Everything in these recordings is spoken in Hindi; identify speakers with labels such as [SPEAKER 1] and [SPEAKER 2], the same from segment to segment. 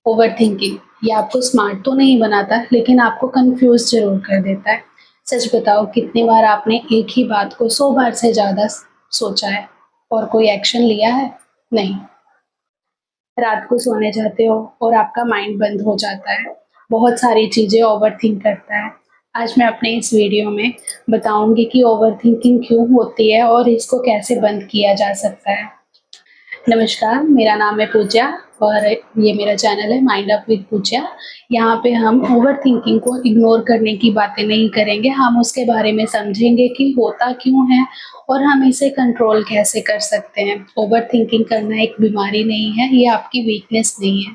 [SPEAKER 1] ओवर थिंकिंग ये आपको स्मार्ट तो नहीं बनाता, लेकिन आपको कंफ्यूज ज़रूर कर देता है। सच बताओ, कितनी बार आपने एक ही बात को 100 बार से ज़्यादा सोचा है और कोई एक्शन लिया है? नहीं। रात को सोने जाते हो और आपका माइंड बंद हो जाता है। बहुत सारी चीज़ें ओवरथिंक करता है। आज मैं अपने इस वीडियो में बताऊँगी कि ओवरथिंकिंग क्यों होती है और इसको कैसे बंद किया जा सकता है। नमस्कार, मेरा नाम है पूजा और ये मेरा चैनल है माइंड अप विद पूजा। यहाँ पे हम ओवरथिंकिंग को इग्नोर करने की बातें नहीं करेंगे, हम उसके बारे में समझेंगे कि होता क्यों है और हम इसे कंट्रोल कैसे कर सकते हैं। ओवरथिंकिंग करना एक बीमारी नहीं है, ये आपकी वीकनेस नहीं है।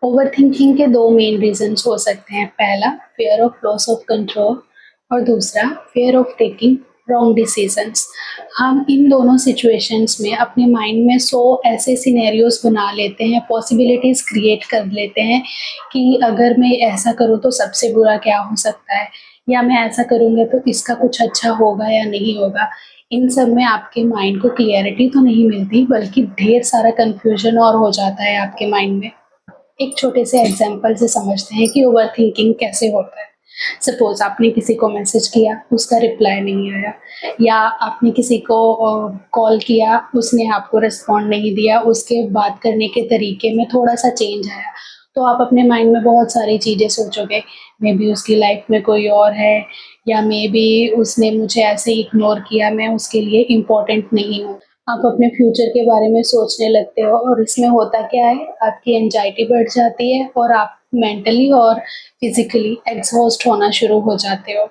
[SPEAKER 1] ओवरथिंकिंग के 2 मेन रीज़न्स हो सकते हैं। पहला, fear of loss of control और दूसरा, fear of taking wrong decisions. हम इन दोनों सिचुएशंस में अपने माइंड में 100 ऐसे सिनेरियोज़ बना लेते हैं, पॉसिबिलिटीज़ क्रिएट कर लेते हैं कि अगर मैं ऐसा करूँ तो सबसे बुरा क्या हो सकता है, या मैं ऐसा करूँगा तो इसका कुछ अच्छा होगा या नहीं होगा। इन सब में आपके माइंड को क्लैरिटी तो नहीं मिलती, बल्कि ढेर सारा कन्फ्यूज़न और हो जाता है आपके माइंड में। एक छोटे से एग्जाम्पल से समझते हैं कि ओवरथिंकिंग कैसे होता है। सपोज आपने किसी को मैसेज किया, उसका रिप्लाई नहीं आया, या आपने किसी को कॉल किया, उसने आपको रिस्पॉन्ड नहीं दिया, उसके बात करने के तरीके में थोड़ा सा चेंज आया, तो आप अपने माइंड में बहुत सारी चीज़ें सोचोगे। मे बी उसकी लाइफ में कोई और है, या मे बी उसने मुझे ऐसे इग्नोर किया, मैं उसके लिए इम्पोर्टेंट नहीं हूँ। आप अपने फ्यूचर के बारे में सोचने लगते हो और इसमें होता क्या है, आपकी एंजाइटी बढ़ जाती है और आप मेंटली और फिजिकली एग्जॉस्ट होना शुरू हो जाते हो।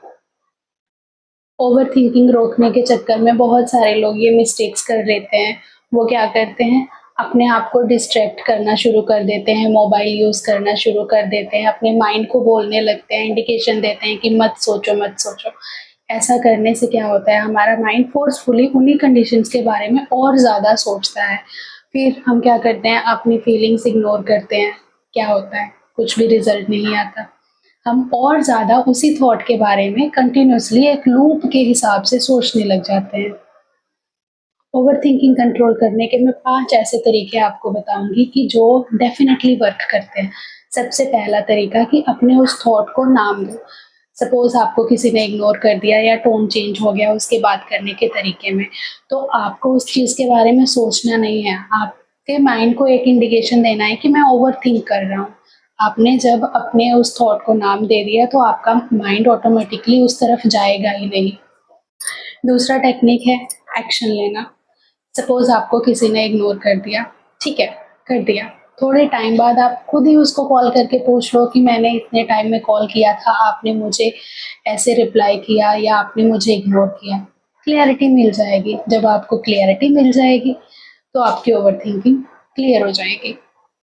[SPEAKER 1] ओवरथिंकिंग रोकने के चक्कर में बहुत सारे लोग ये मिस्टेक्स कर लेते हैं। वो क्या करते हैं, अपने आप को डिस्ट्रैक्ट करना शुरू कर देते हैं, मोबाइल यूज़ करना शुरू कर देते हैं, अपने माइंड को बोलने लगते हैं, इंडिकेशन देते हैं कि मत सोचो, मत सोचो। ऐसा करने से क्या होता है, हमारा माइंड फ़ोर्सफुली उन्हीं कंडीशंस के बारे में और ज़्यादा सोचता है। फिर हम क्या करते हैं, अपनी फीलिंग्स इग्नोर करते हैं। क्या होता है, कुछ भी रिज़ल्ट नहीं आता। हम और ज़्यादा उसी थॉट के बारे में कंटिन्यूअसली एक लूप के हिसाब से सोचने लग जाते हैं। ओवरथिंकिंग कंट्रोल करने के मैं 5 ऐसे तरीके आपको बताऊँगी कि जो डेफ़िनेटली वर्क करते हैं। सबसे पहला तरीका कि अपने उस थॉट को नाम दो। सपोज़ आपको किसी ने इग्नोर कर दिया या टोन चेंज हो गया उसके बात करने के तरीके में, तो आपको उस चीज़ के बारे में सोचना नहीं है। आपके माइंड को एक इंडिकेशन देना है कि मैं ओवरथिंक कर रहा हूँ। आपने जब अपने उस थॉट को नाम दे दिया, तो आपका माइंड ऑटोमेटिकली उस तरफ जाएगा ही नहीं। दूसरा टेक्निक है एक्शन लेना। सपोज़ आपको किसी ने इग्नोर कर दिया, ठीक है, कर दिया। थोड़े टाइम बाद आप खुद ही उसको कॉल करके पूछ लो कि मैंने इतने टाइम में कॉल किया था, आपने मुझे ऐसे रिप्लाई किया या आपने मुझे इग्नोर किया। क्लैरिटी मिल जाएगी। जब आपको क्लैरिटी मिल जाएगी, तो आपकी ओवरथिंकिंग क्लियर हो जाएगी।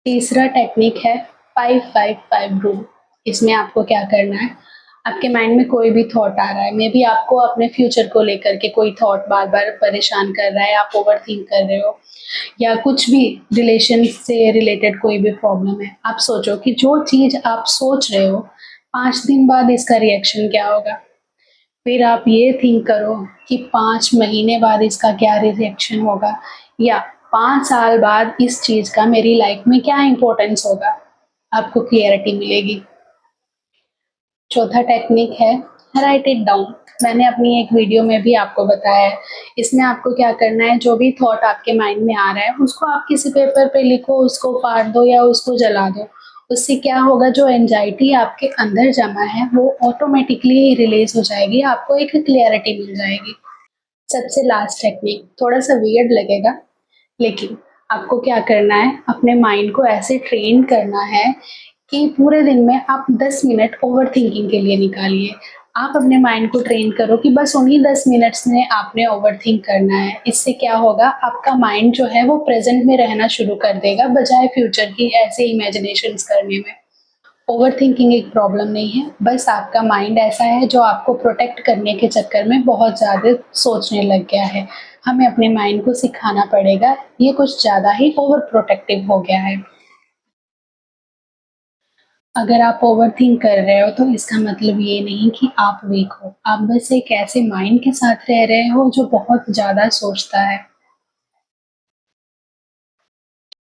[SPEAKER 1] तीसरा टेक्निक है 5-5-5 रूल। इसमें आपको क्या करना है, आपके माइंड में कोई भी थॉट आ रहा है, मे बी आपको अपने फ्यूचर को लेकर के कोई थॉट बार-बार परेशान कर रहा है, आप ओवरथिंक कर रहे हो, या कुछ भी रिलेशन से रिलेटेड कोई भी प्रॉब्लम है। आप सोचो कि जो चीज़ आप सोच रहे हो, 5 दिन बाद इसका रिएक्शन क्या होगा? फिर आप ये थिंक करो कि 5 महीने बाद इसका क्या रिएक्शन होगा, या 5 साल बाद इस चीज़ का मेरी लाइफ में क्या इम्पोर्टेंस होगा। आपको क्लैरिटी मिलेगी। चौथा टेक्निक है राइट इट डाउन। मैंने अपनी एक वीडियो में भी आपको बताया है। इसमें आपको क्या करना है, जो भी थॉट आपके माइंड में आ रहा है उसको आप किसी पेपर पे लिखो, उसको फाड़ दो या उसको जला दो। उससे क्या होगा, जो एंजाइटी आपके अंदर जमा है वो ऑटोमेटिकली रिलीज हो जाएगी, आपको एक क्लैरिटी मिल जाएगी। सबसे लास्ट टेक्निक थोड़ा सा वियर्ड लगेगा, लेकिन आपको क्या करना है, अपने माइंड को ऐसे ट्रेन करना है कि पूरे दिन में आप 10 मिनट ओवरथिंकिंग के लिए निकालिए। आप अपने माइंड को ट्रेन करो कि बस उन्हीं 10 मिनट्स में आपने ओवरथिंक करना है। इससे क्या होगा, आपका माइंड जो है वो प्रेज़ेंट में रहना शुरू कर देगा, बजाय फ्यूचर की ऐसे इमेजिनेशंस करने में। ओवरथिंकिंग एक प्रॉब्लम नहीं है, बस आपका माइंड ऐसा है जो आपको प्रोटेक्ट करने के चक्कर में बहुत ज़्यादा सोचने लग गया है। हमें अपने माइंड को सिखाना पड़ेगा, ये कुछ ज़्यादा ही ओवर प्रोटेक्टिव हो गया है। अगर आप ओवरथिंक कर रहे हो तो इसका मतलब ये नहीं कि आप वीक हो। आप बस एक ऐसे माइंड के साथ रह रहे हो जो बहुत ज़्यादा सोचता है।